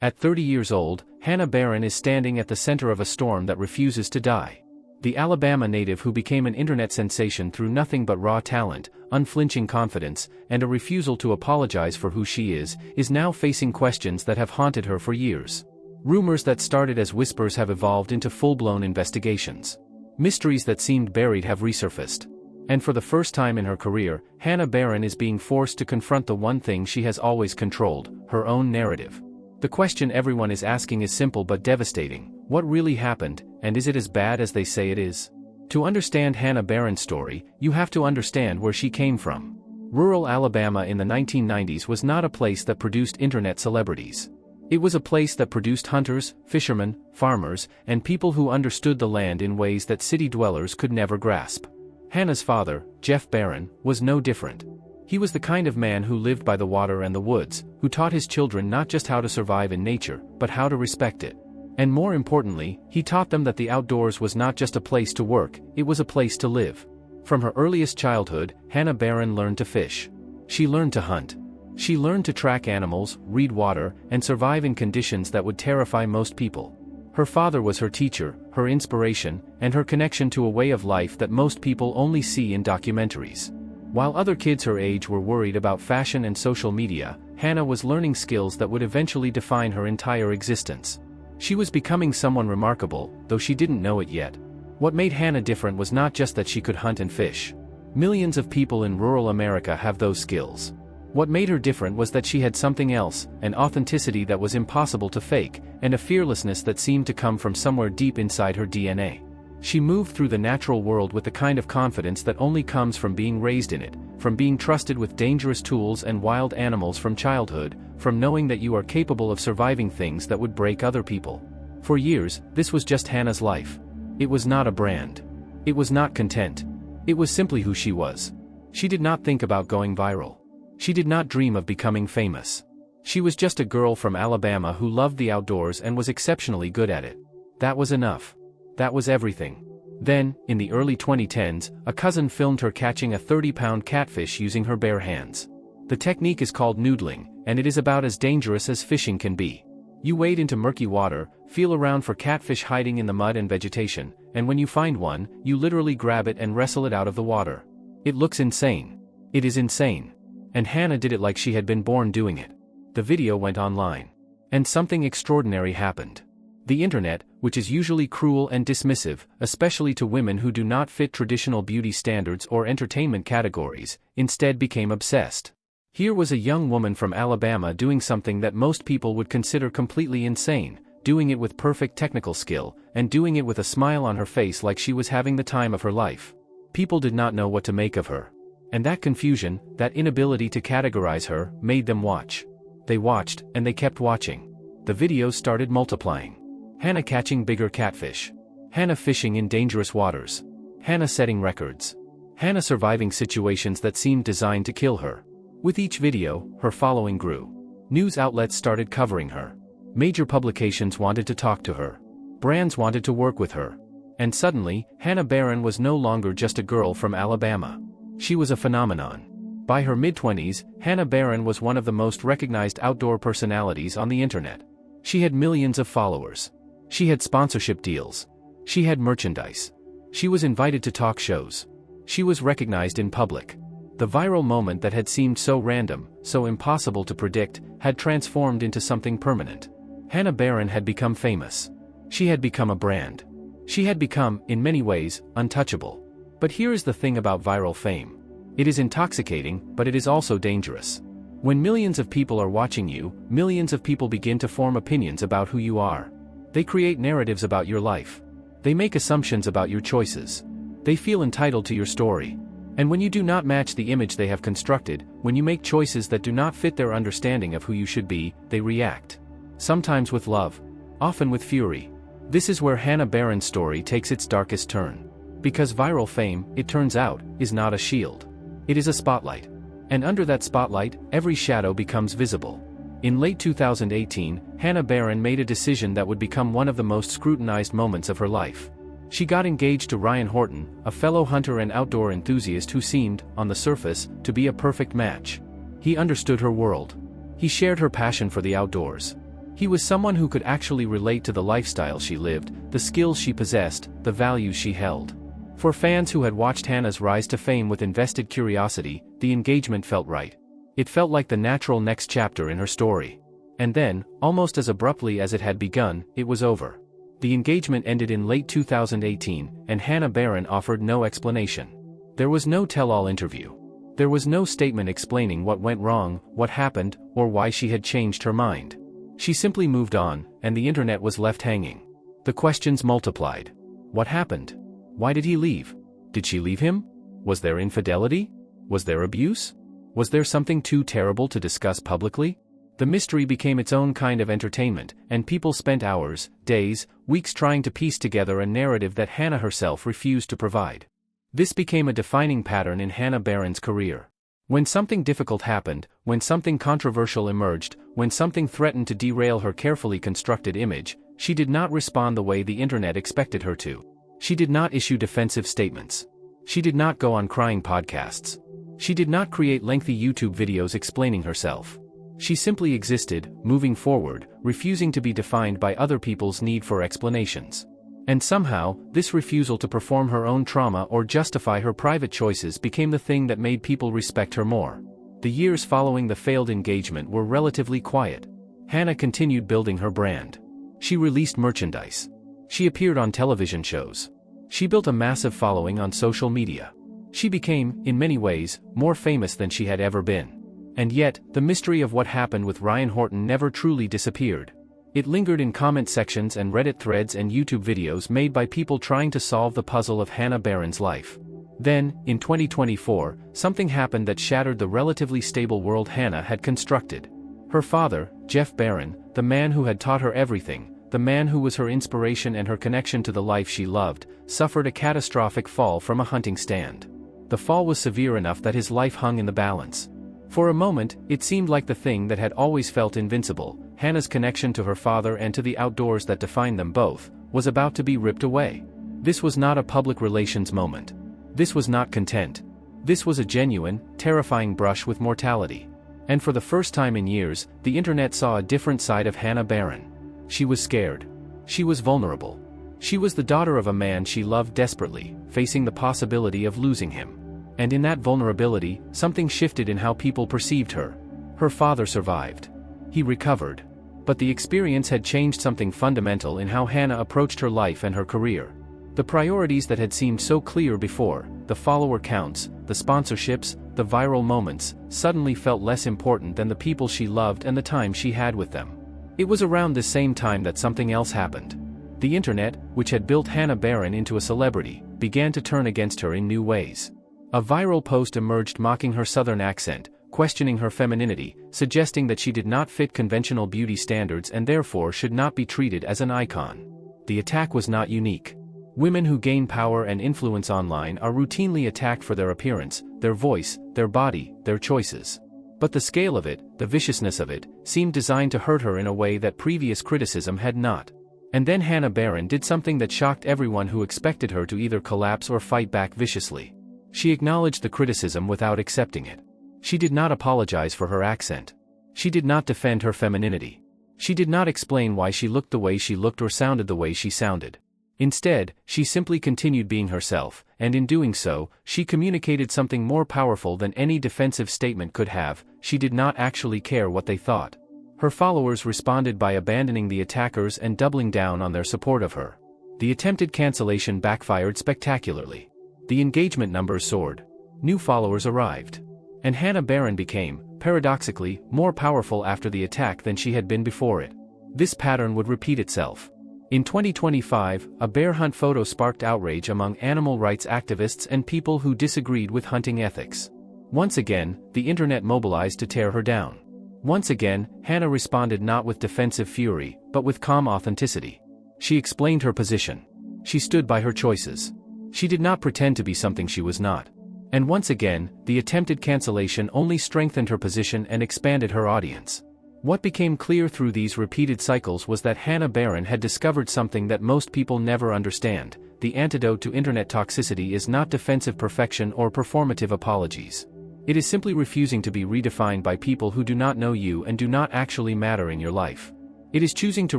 At 30 years old, Hannah Barron is standing at the center of a storm that refuses to die. The Alabama native who became an internet sensation through nothing but raw talent, unflinching confidence, and a refusal to apologize for who she is now facing questions that have haunted her for years. Rumors that started as whispers have evolved into full-blown investigations. Mysteries that seemed buried have resurfaced. And for the first time in her career, Hannah Barron is being forced to confront the one thing she has always controlled, her own narrative. The question everyone is asking is simple but devastating: what really happened, and is it as bad as they say it is? To understand Hannah Barron's story, you have to understand where she came from. Rural Alabama in the 1990s was not a place that produced internet celebrities. It was a place that produced hunters, fishermen, farmers, and people who understood the land in ways that city dwellers could never grasp. Hannah's father, Jeff Barron, was no different. He was the kind of man who lived by the water and the woods, who taught his children not just how to survive in nature, but how to respect it. And more importantly, he taught them that the outdoors was not just a place to work, it was a place to live. From her earliest childhood, Hannah Barron learned to fish. She learned to hunt. She learned to track animals, read water, and survive in conditions that would terrify most people. Her father was her teacher, her inspiration, and her connection to a way of life that most people only see in documentaries. While other kids her age were worried about fashion and social media, Hannah was learning skills that would eventually define her entire existence. She was becoming someone remarkable, though she didn't know it yet. What made Hannah different was not just that she could hunt and fish. Millions of people in rural America have those skills. What made her different was that she had something else, an authenticity that was impossible to fake, and a fearlessness that seemed to come from somewhere deep inside her DNA. She moved through the natural world with the kind of confidence that only comes from being raised in it, from being trusted with dangerous tools and wild animals from childhood, from knowing that you are capable of surviving things that would break other people. For years, this was just Hannah's life. It was not a brand. It was not content. It was simply who she was. She did not think about going viral. She did not dream of becoming famous. She was just a girl from Alabama who loved the outdoors and was exceptionally good at it. That was enough. That was everything. Then, in the early 2010s, a cousin filmed her catching a 30-pound catfish using her bare hands. The technique is called noodling, and it is about as dangerous as fishing can be. You wade into murky water, feel around for catfish hiding in the mud and vegetation, and when you find one, you literally grab it and wrestle it out of the water. It looks insane. It is insane. And Hannah did it like she had been born doing it. The video went online. And something extraordinary happened. The internet, which is usually cruel and dismissive, especially to women who do not fit traditional beauty standards or entertainment categories, instead became obsessed. Here was a young woman from Alabama doing something that most people would consider completely insane, doing it with perfect technical skill, and doing it with a smile on her face like she was having the time of her life. People did not know what to make of her. And that confusion, that inability to categorize her, made them watch. They watched, and they kept watching. The videos started multiplying. Hannah catching bigger catfish. Hannah fishing in dangerous waters. Hannah setting records. Hannah surviving situations that seemed designed to kill her. With each video, her following grew. News outlets started covering her. Major publications wanted to talk to her. Brands wanted to work with her. And suddenly, Hannah Barron was no longer just a girl from Alabama. She was a phenomenon. By her mid-20s, Hannah Barron was one of the most recognized outdoor personalities on the internet. She had millions of followers. She had sponsorship deals. She had merchandise. She was invited to talk shows. She was recognized in public. The viral moment that had seemed so random, so impossible to predict, had transformed into something permanent. Hannah Barron had become famous. She had become a brand. She had become, in many ways, untouchable. But here is the thing about viral fame. It is intoxicating, but it is also dangerous. When millions of people are watching you, millions of people begin to form opinions about who you are. They create narratives about your life. They make assumptions about your choices. They feel entitled to your story. And when you do not match the image they have constructed, when you make choices that do not fit their understanding of who you should be, they react. Sometimes with love. Often with fury. This is where Hannah Barron's story takes its darkest turn. Because viral fame, it turns out, is not a shield. It is a spotlight. And under that spotlight, every shadow becomes visible. In late 2018, Hannah Barron made a decision that would become one of the most scrutinized moments of her life. She got engaged to Ryan Horton, a fellow hunter and outdoor enthusiast who seemed, on the surface, to be a perfect match. He understood her world. He shared her passion for the outdoors. He was someone who could actually relate to the lifestyle she lived, the skills she possessed, the values she held. For fans who had watched Hannah's rise to fame with invested curiosity, the engagement felt right. It felt like the natural next chapter in her story. And then, almost as abruptly as it had begun, it was over. The engagement ended in late 2018, and Hannah Barron offered no explanation. There was no tell-all interview. There was no statement explaining what went wrong, what happened, or why she had changed her mind. She simply moved on, and the internet was left hanging. The questions multiplied. What happened? Why did he leave? Did she leave him? Was there infidelity? Was there abuse? Was there something too terrible to discuss publicly? The mystery became its own kind of entertainment, and people spent hours, days, weeks trying to piece together a narrative that Hannah herself refused to provide. This became a defining pattern in Hannah Barron's career. When something difficult happened, when something controversial emerged, when something threatened to derail her carefully constructed image, she did not respond the way the internet expected her to. She did not issue defensive statements. She did not go on crying podcasts. She did not create lengthy YouTube videos explaining herself. She simply existed, moving forward, refusing to be defined by other people's need for explanations. And somehow, this refusal to perform her own trauma or justify her private choices became the thing that made people respect her more. The years following the failed engagement were relatively quiet. Hannah continued building her brand. She released merchandise. She appeared on television shows. She built a massive following on social media. She became, in many ways, more famous than she had ever been. And yet, the mystery of what happened with Ryan Horton never truly disappeared. It lingered in comment sections and Reddit threads and YouTube videos made by people trying to solve the puzzle of Hannah Barron's life. Then, in 2024, something happened that shattered the relatively stable world Hannah had constructed. Her father, Jeff Barron, the man who had taught her everything, the man who was her inspiration and her connection to the life she loved, suffered a catastrophic fall from a hunting stand. The fall was severe enough that his life hung in the balance. For a moment, it seemed like the thing that had always felt invincible, Hannah's connection to her father and to the outdoors that defined them both, was about to be ripped away. This was not a public relations moment. This was not content. This was a genuine, terrifying brush with mortality. And for the first time in years, the internet saw a different side of Hannah Barron. She was scared. She was vulnerable. She was the daughter of a man she loved desperately, facing the possibility of losing him. And in that vulnerability, something shifted in how people perceived her. Her father survived. He recovered. But the experience had changed something fundamental in how Hannah approached her life and her career. The priorities that had seemed so clear before, the follower counts, the sponsorships, the viral moments, suddenly felt less important than the people she loved and the time she had with them. It was around the same time that something else happened. The internet, which had built Hannah Barron into a celebrity, began to turn against her in new ways. A viral post emerged mocking her southern accent, questioning her femininity, suggesting that she did not fit conventional beauty standards and therefore should not be treated as an icon. The attack was not unique. Women who gain power and influence online are routinely attacked for their appearance, their voice, their body, their choices. But the scale of it, the viciousness of it, seemed designed to hurt her in a way that previous criticism had not. And then Hannah Barron did something that shocked everyone who expected her to either collapse or fight back viciously. She acknowledged the criticism without accepting it. She did not apologize for her accent. She did not defend her femininity. She did not explain why she looked the way she looked or sounded the way she sounded. Instead, she simply continued being herself, and in doing so, she communicated something more powerful than any defensive statement could have: she did not actually care what they thought. Her followers responded by abandoning the attackers and doubling down on their support of her. The attempted cancellation backfired spectacularly. The engagement numbers soared. New followers arrived. And Hannah Barron became, paradoxically, more powerful after the attack than she had been before it. This pattern would repeat itself. In 2025, a bear hunt photo sparked outrage among animal rights activists and people who disagreed with hunting ethics. Once again, the internet mobilized to tear her down. Once again, Hannah responded not with defensive fury, but with calm authenticity. She explained her position. She stood by her choices. She did not pretend to be something she was not. And once again, the attempted cancellation only strengthened her position and expanded her audience. What became clear through these repeated cycles was that Hannah Barron had discovered something that most people never understand: the antidote to internet toxicity is not defensive perfection or performative apologies. It is simply refusing to be redefined by people who do not know you and do not actually matter in your life. It is choosing to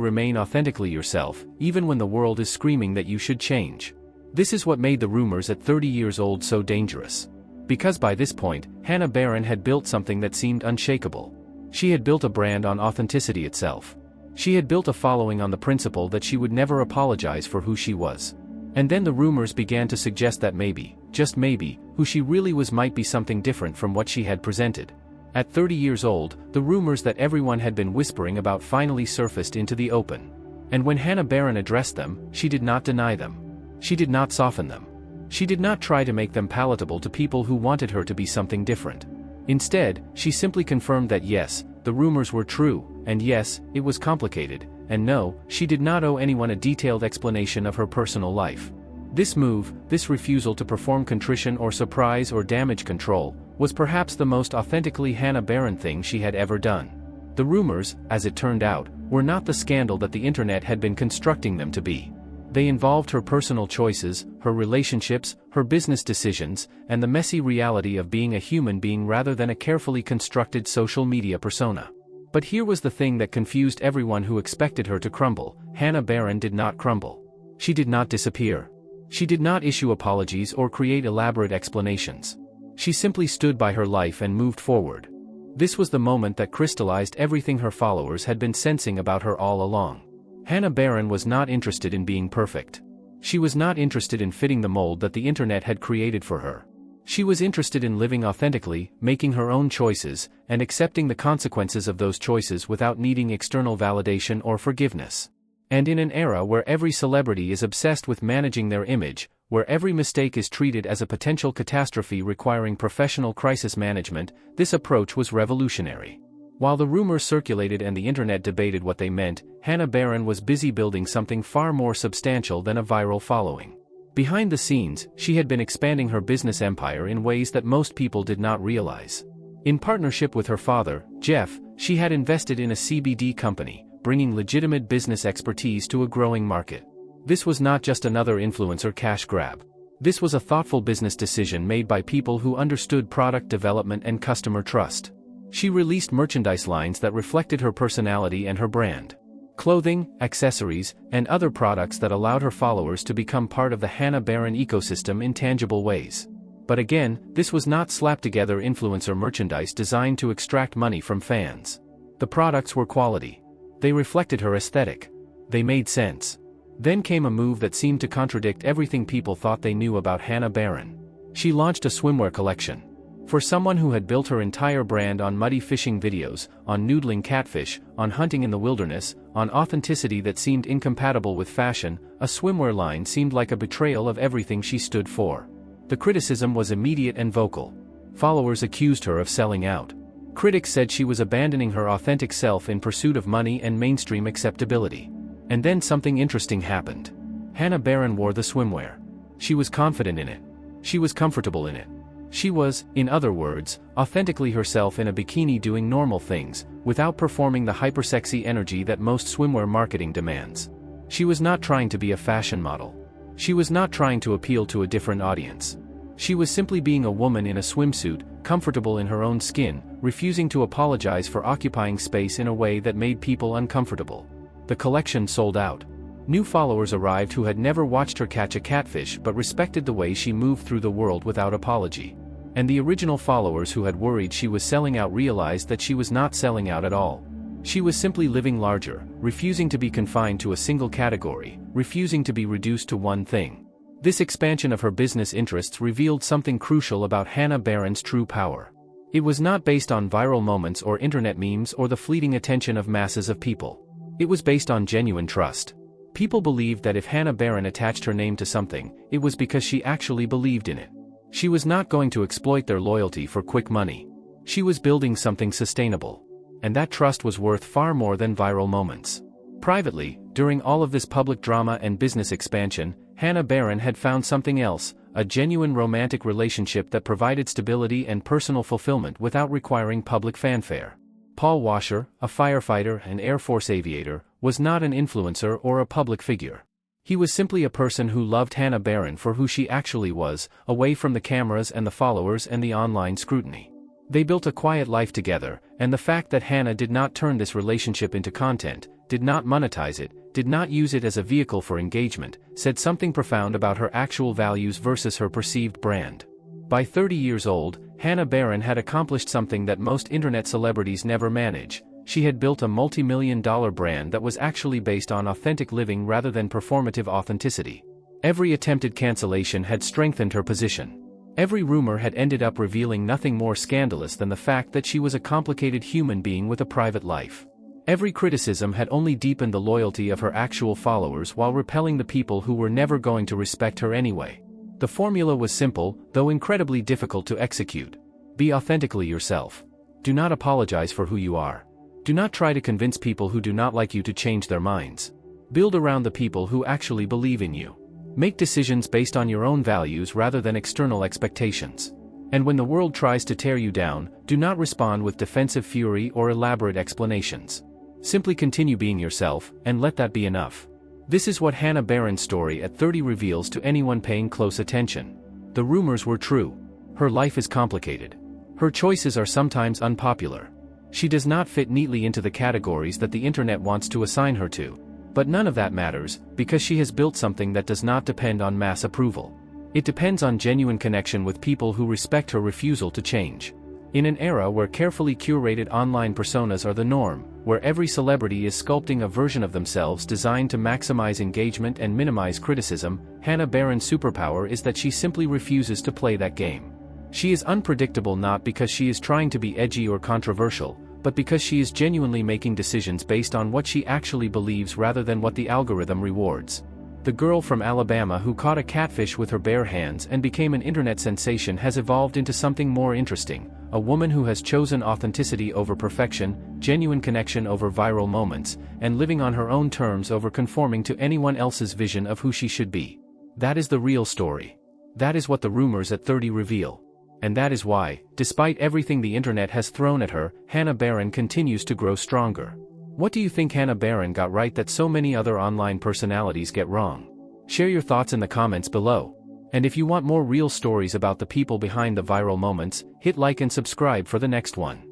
remain authentically yourself, even when the world is screaming that you should change. This is what made the Rumours at 30 years old so dangerous. Because by this point, Hannah Barron had built something that seemed unshakable. She had built a brand on authenticity itself. She had built a following on the principle that she would never apologize for who she was. And then the Rumours began to suggest that maybe, just maybe, who she really was might be something different from what she had presented. At 30 years old, the rumors that everyone had been whispering about finally surfaced into the open. And when Hannah Barron addressed them, she did not deny them. She did not soften them. She did not try to make them palatable to people who wanted her to be something different. Instead, she simply confirmed that yes, the rumors were true, and yes, it was complicated, and no, she did not owe anyone a detailed explanation of her personal life. This move, this refusal to perform contrition or surprise or damage control, was perhaps the most authentically Hannah Barron thing she had ever done. The rumors, as it turned out, were not the scandal that the internet had been constructing them to be. They involved her personal choices, her relationships, her business decisions, and the messy reality of being a human being rather than a carefully constructed social media persona. But here was the thing that confused everyone who expected her to crumble. Hannah Barron did not crumble. She did not disappear. She did not issue apologies or create elaborate explanations. She simply stood by her life and moved forward. This was the moment that crystallized everything her followers had been sensing about her all along. Hannah Barron was not interested in being perfect. She was not interested in fitting the mold that the internet had created for her. She was interested in living authentically, making her own choices, and accepting the consequences of those choices without needing external validation or forgiveness. And in an era where every celebrity is obsessed with managing their image, where every mistake is treated as a potential catastrophe requiring professional crisis management, this approach was revolutionary. While the rumors circulated and the internet debated what they meant, Hannah Barron was busy building something far more substantial than a viral following. Behind the scenes, she had been expanding her business empire in ways that most people did not realize. In partnership with her father, Jeff, she had invested in a CBD company, bringing legitimate business expertise to a growing market. This was not just another influencer cash grab. This was a thoughtful business decision made by people who understood product development and customer trust. She released merchandise lines that reflected her personality and her brand. Clothing, accessories, and other products that allowed her followers to become part of the Hannah Barron ecosystem in tangible ways. But again, this was not slapped-together influencer merchandise designed to extract money from fans. The products were quality. They reflected her aesthetic. They made sense. Then came a move that seemed to contradict everything people thought they knew about Hannah Barron. She launched a swimwear collection. For someone who had built her entire brand on muddy fishing videos, on noodling catfish, on hunting in the wilderness, on authenticity that seemed incompatible with fashion, a swimwear line seemed like a betrayal of everything she stood for. The criticism was immediate and vocal. Followers accused her of selling out. Critics said she was abandoning her authentic self in pursuit of money and mainstream acceptability. And then something interesting happened. Hannah Barron wore the swimwear. She was confident in it. She was comfortable in it. She was, in other words, authentically herself in a bikini doing normal things, without performing the hypersexy energy that most swimwear marketing demands. She was not trying to be a fashion model. She was not trying to appeal to a different audience. She was simply being a woman in a swimsuit, comfortable in her own skin, refusing to apologize for occupying space in a way that made people uncomfortable. The collection sold out. New followers arrived who had never watched her catch a catfish but respected the way she moved through the world without apology. And the original followers who had worried she was selling out realized that she was not selling out at all. She was simply living larger, refusing to be confined to a single category, refusing to be reduced to one thing. This expansion of her business interests revealed something crucial about Hannah Barron's true power. It was not based on viral moments or internet memes or the fleeting attention of masses of people. It was based on genuine trust. People believed that if Hannah Barron attached her name to something, it was because she actually believed in it. She was not going to exploit their loyalty for quick money. She was building something sustainable. And that trust was worth far more than viral moments. Privately, during all of this public drama and business expansion, Hannah Barron had found something else, a genuine romantic relationship that provided stability and personal fulfillment without requiring public fanfare. Paul Washer, a firefighter and Air Force aviator, was not an influencer or a public figure. He was simply a person who loved Hannah Barron for who she actually was, away from the cameras and the followers and the online scrutiny. They built a quiet life together, and the fact that Hannah did not turn this relationship into content, did not monetize it, did not use it as a vehicle for engagement, said something profound about her actual values versus her perceived brand. By 30 years old, Hannah Barron had accomplished something that most internet celebrities never manage. She had built a multi-million-dollar brand that was actually based on authentic living rather than performative authenticity. Every attempted cancellation had strengthened her position. Every rumor had ended up revealing nothing more scandalous than the fact that she was a complicated human being with a private life. Every criticism had only deepened the loyalty of her actual followers while repelling the people who were never going to respect her anyway. The formula was simple, though incredibly difficult to execute. Be authentically yourself. Do not apologize for who you are. Do not try to convince people who do not like you to change their minds. Build around the people who actually believe in you. Make decisions based on your own values rather than external expectations. And when the world tries to tear you down, do not respond with defensive fury or elaborate explanations. Simply continue being yourself, and let that be enough. This is what Hannah Barron's story at 30 reveals to anyone paying close attention. The rumors were true. Her life is complicated. Her choices are sometimes unpopular. She does not fit neatly into the categories that the internet wants to assign her to. But none of that matters, because she has built something that does not depend on mass approval. It depends on genuine connection with people who respect her refusal to change. In an era where carefully curated online personas are the norm, where every celebrity is sculpting a version of themselves designed to maximize engagement and minimize criticism, Hannah Barron's superpower is that she simply refuses to play that game. She is unpredictable not because she is trying to be edgy or controversial, but because she is genuinely making decisions based on what she actually believes rather than what the algorithm rewards. The girl from Alabama who caught a catfish with her bare hands and became an internet sensation has evolved into something more interesting, a woman who has chosen authenticity over perfection, genuine connection over viral moments, and living on her own terms over conforming to anyone else's vision of who she should be. That is the real story. That is what the rumors at 30 reveal. And that is why, despite everything the internet has thrown at her, Hannah Barron continues to grow stronger. What do you think Hannah Barron got right that so many other online personalities get wrong? Share your thoughts in the comments below. And if you want more real stories about the people behind the viral moments, hit like and subscribe for the next one.